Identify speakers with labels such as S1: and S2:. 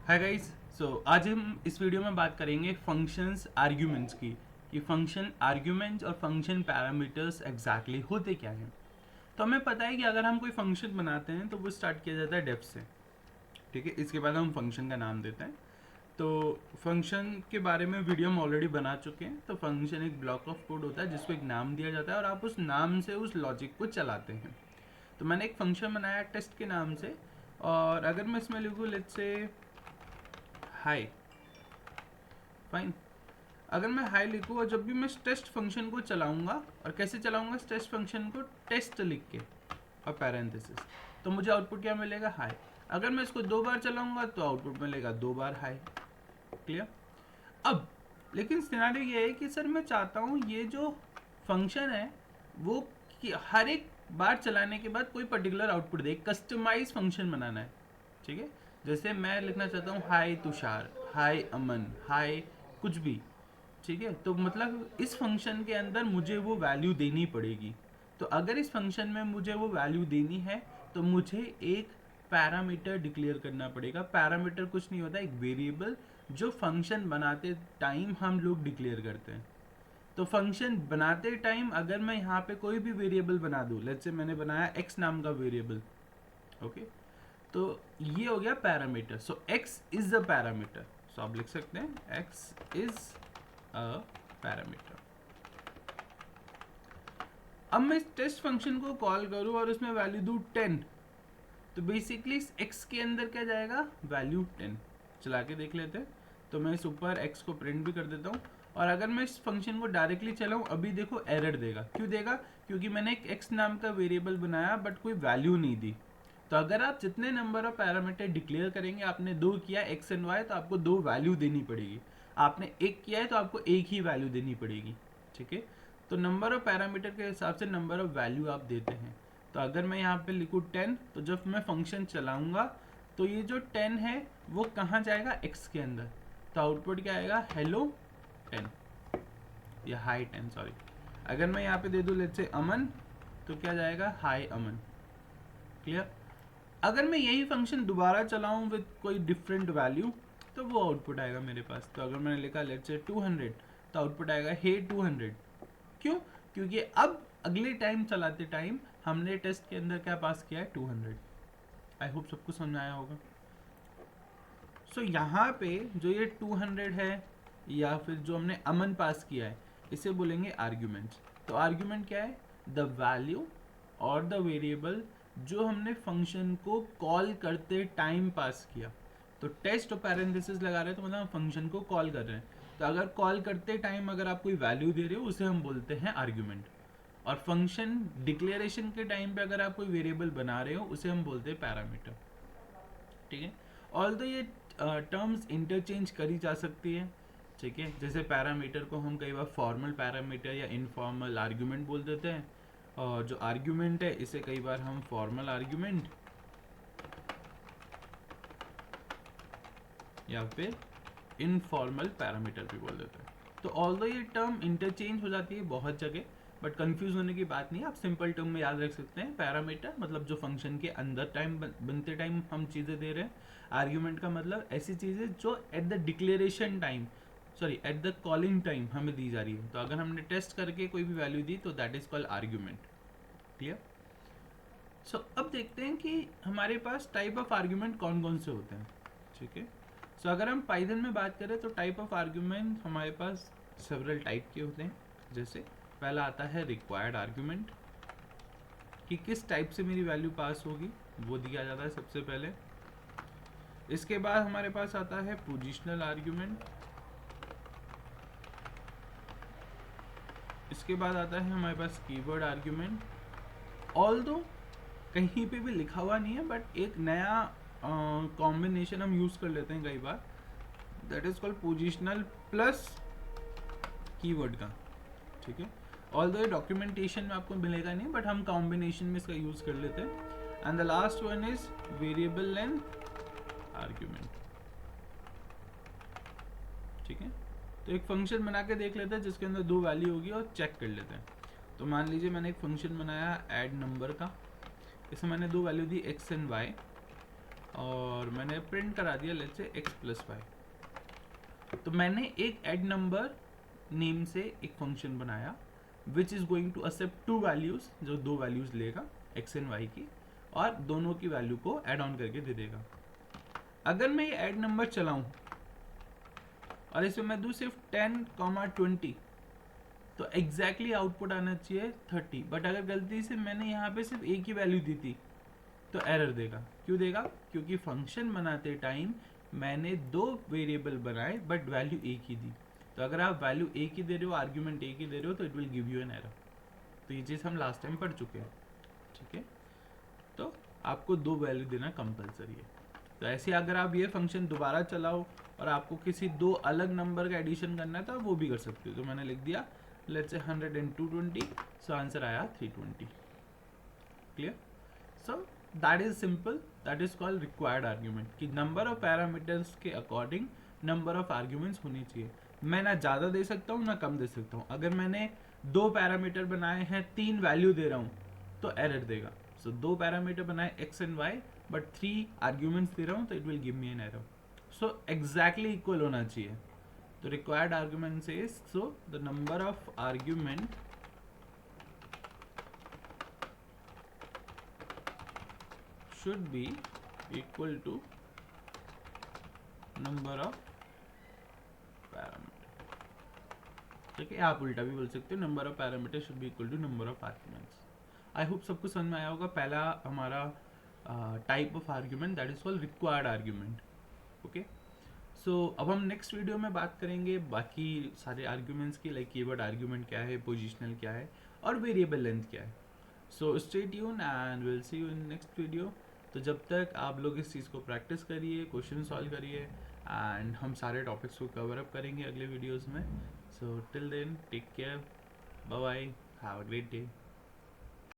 S1: Hi guys. आज हम इस वीडियो में बात करेंगे फंक्शंस आर्ग्यूमेंट्स की कि फंक्शन आर्ग्यूमेंट्स और फंक्शन पैरामीटर्स एग्जैक्टली होते क्या हैं। तो हमें पता है कि अगर हम कोई फंक्शन बनाते हैं तो वो स्टार्ट किया जाता है डेफ से, ठीक है। इसके बाद हम फंक्शन का नाम देते हैं। तो फंक्शन के बारे में वीडियो हम ऑलरेडी बना चुके हैं। तो फंक्शन एक ब्लॉक ऑफ कोड होता है जिसको एक नाम दिया जाता है और आप उस नाम से उस लॉजिक को चलाते हैं। तो मैंने एक फंक्शन बनाया टेस्ट के नाम से, और अगर मैं इसमें लिखूँ लेट्स से हाई, फाइन। अगर मैं हाई लिखूँ और जब भी मैं टेस्ट फंक्शन को चलाऊंगा, और कैसे चलाऊंगा इस टेस्ट फंक्शन को, टेस्ट लिख के और पैरेंथेसिस, तो मुझे आउटपुट क्या मिलेगा, हाई। अगर मैं इसको 2 बार चलाऊंगा तो आउटपुट मिलेगा 2 बार हाई। क्लियर। अब लेकिन सिनेरियो ये है कि सर मैं चाहता हूँ ये जो फंक्शन है वो कि हर एक बार चलाने के बाद कोई पर्टिकुलर आउटपुट दे, कस्टमाइज फंक्शन बनाना है, ठीक है। जैसे मैं लिखना चाहता हूँ हाय तुषार, हाय अमन, हाय कुछ भी, ठीक है। तो मतलब इस फंक्शन के अंदर मुझे वो वैल्यू देनी पड़ेगी। तो अगर इस फंक्शन में मुझे वो वैल्यू देनी है तो मुझे एक पैरामीटर डिक्लेयर करना पड़ेगा। पैरामीटर कुछ नहीं होता, एक वेरिएबल जो फंक्शन बनाते टाइम हम लोग डिक्लेयर करते हैं। तो फंक्शन बनाते टाइम अगर मैं यहाँ पे कोई भी वेरिएबल बना दूँ, लेट्स से मैंने बनाया x नाम का वेरिएबल, ओके, तो ये हो गया parameter. So x is a parameter. So आप लिख सकते हैं x इज अ पैरामीटर। अब मैं इस टेस्ट फंक्शन को कॉल करूं और उसमें वैल्यू दूं 10, तो बेसिकली इस x के अंदर क्या जाएगा, वैल्यू 10। चला के देख लेते हैं। तो मैं इस ऊपर x को प्रिंट भी कर देता हूँ, और अगर मैं इस फंक्शन को डायरेक्टली चलाऊं, अभी देखो एरर देगा। क्यों देगा? क्योंकि मैंने एक x नाम का वेरिएबल बनाया बट कोई वैल्यू नहीं दी। तो अगर आप जितने नंबर ऑफ पैरामीटर डिक्लेयर करेंगे, आपने 2 किया x एंड y, तो आपको 2 वैल्यू देनी पड़ेगी। आपने 1 किया है तो आपको 1 ही वैल्यू देनी पड़ेगी, ठीक है। तो नंबर ऑफ पैरामीटर के हिसाब से नंबर ऑफ वैल्यू आप देते हैं। तो अगर मैं यहाँ पे लिखूँ 10, तो जब मैं फंक्शन चलाऊंगा तो ये जो 10 है वो कहाँ जाएगा, x के अंदर। तो आउटपुट क्या आएगा, हेलो 10 या हाई 10, सॉरी। अगर मैं यहाँ पे दे दूँ लेट्स से अमन, तो क्या जाएगा, हाई अमन। क्लियर। अगर मैं यही फंक्शन दोबारा चलाऊं विद कोई डिफरेंट वैल्यू, तो वो आउटपुट आएगा मेरे पास। तो अगर मैंने लिखा लेट्स से 200, तो आउटपुट आएगा हे 200। क्यों? क्योंकि अब अगले टाइम चलाते टाइम हमने टेस्ट के अंदर क्या पास किया है, 200। आई होप सबको समझ आया होगा। सो यहाँ पे जो ये 200 है या फिर जो हमने अमन पास किया है, इसे बोलेंगे आर्ग्यूमेंट्स। तो आर्ग्यूमेंट क्या है, द वैल्यू और द वेरिएबल जो हमने फंक्शन को कॉल करते टाइम पास किया। तो टेस्ट और पैरेंथेसिस लगा रहे हैं तो मतलब हम फंक्शन को कॉल कर रहे हैं। तो अगर कॉल करते टाइम अगर आप कोई वैल्यू दे रहे हो, उसे हम बोलते हैं आर्ग्यूमेंट। और फंक्शन डिक्लेरेशन के टाइम पे अगर आप कोई वेरिएबल बना रहे हो, उसे हम बोलते हैं पैरामीटर, ठीक है। ऑल्दो ये टर्म्स इंटरचेंज करी जा सकती है, ठीक है। जैसे पैरामीटर को हम कई बार फॉर्मल पैरामीटर या इनफॉर्मल आर्ग्यूमेंट बोल देते हैं, और जो आर्ग्यूमेंट है इसे कई बार हम फॉर्मल आर्ग्यूमेंट या फिर इनफॉर्मल पैरामीटर भी बोल देते हैं। तो ऑल्दो ये टर्म इंटरचेंज हो जाती है बहुत जगह, बट कंफ्यूज होने की बात नहीं है। आप सिंपल टर्म में याद रख सकते हैं, पैरामीटर मतलब जो फंक्शन के अंदर टाइम बनते टाइम हम चीज़ें दे रहे हैं। आर्ग्यूमेंट का मतलब ऐसी चीज़ें जो at the declaration time, sorry at the calling time हमें दी जा रही है। तो अगर हमने टेस्ट करके कोई भी वैल्यू दी तो that is called argument. Clear. So अब देखते हैं कि हमारे पास टाइप ऑफ आर्ग्यूमेंट कौन कौन से होते हैं, ठीक है। सो अगर हम पाइथन में बात करें तो टाइप ऑफ आर्ग्यूमेंट हमारे पास सेवरल टाइप के होते हैं। जैसे पहला आता है रिक्वायर्ड आर्ग्यूमेंट, कि किस टाइप से मेरी वैल्यू पास होगी वो दिया जाता है सबसे पहले। इसके बाद हमारे पास आता है पोजिशनल आर्ग्यूमेंट। इसके बाद आता है हमारे पास कीवर्ड आर्ग्यूमेंट। ऑल्दो कहीं पे भी लिखा हुआ नहीं है, बट एक नया कॉम्बिनेशन हम यूज़ कर लेते हैं कई बार, that is called positional plus keyword का, ठीक है। ऑल्दो ये डॉक्यूमेंटेशन में आपको मिलेगा नहीं, बट हम कॉम्बिनेशन में इसका यूज़ कर लेते हैं। And the last one is variable length argument, ठीक है। तो एक फंक्शन बना के देख लेते हैं जिसके अंदर 2 वैल्यू होगी और चेक कर लेते हैं। तो मान लीजिए मैंने एक फंक्शन बनाया ऐड नंबर का, इसमें मैंने 2 value the x and y, और मैंने प्रिंट करा दिया let's say x plus Y. तो मैंने एक ऐड नंबर नेम से एक फंक्शन बनाया which is going to accept two values, जो दो वैल्यूज लेगा x एंड y की, और दोनों की वैल्यू को ऐड ऑन करके दे देगा। अगर मैं ये ऐड नंबर चलाऊं और इसमें मैं दूं सिर्फ 10, 20, तो एग्जैक्टली आउटपुट आना चाहिए 30। बट अगर गलती से मैंने यहाँ पे सिर्फ एक ही वैल्यू दी थी तो एरर देगा। क्यों देगा? क्योंकि फंक्शन बनाते टाइम मैंने दो वेरिएबल बनाए बट वैल्यू एक ही दी। तो अगर आप वैल्यू एक ही दे रहे हो, आर्ग्यूमेंट एक ही दे रहे हो, तो it will give you an error. तो ये चीज़ हम लास्ट टाइम पढ़ चुके हैं, ठीक है। तो आपको दो वैल्यू देना कंपलसरी है। तो ऐसे अगर आप ये फंक्शन दोबारा चलाओ और आपको किसी दो अलग नंबर का एडिशन करना है तो आप वो भी कर सकते हो। तो मैंने लिख दिया let's say 100 and 220, so answer आया 320। Clear? So that is simple, that is called required argument, कि नंबर ऑफ पैरामीटर्स के अकॉर्डिंग नंबर ऑफ आर्ग्यूमेंट्स होनी चाहिए। मैं ना ज़्यादा दे सकता हूँ ना कम दे सकता हूँ। अगर मैंने दो पैरामीटर बनाए हैं, तीन वैल्यू दे रहा हूँ तो एरर देगा। सो दो पैरामीटर बनाए x and y but 3 arguments दे रहा हूँ तो it will give me an error. So exactly equal होना चाहिए। तो required argument says so the number of argument should be equal to number of parameter। ठीक है, आप उल्टा भी बोल सकते हो, number of parameter should be equal to number of arguments. I hope सबको समझ में आया होगा। पहला हमारा type of argument that is called required argument. Okay, so अब हम नेक्स्ट वीडियो में बात करेंगे बाकी सारे आर्ग्यूमेंट्स की, लाइक कीवर्ड आर्ग्यूमेंट क्या है, पोजिशनल क्या है, और वेरिएबल लेंथ क्या है। So stay tune and will see you in next video. तो जब तक आप लोग इस चीज़ को प्रैक्टिस करिए, क्वेश्चन सॉल्व करिए, एंड हम सारे टॉपिक्स को कवर अप करेंगे अगले वीडियोस में। So till then take care, bye bye, have a great day.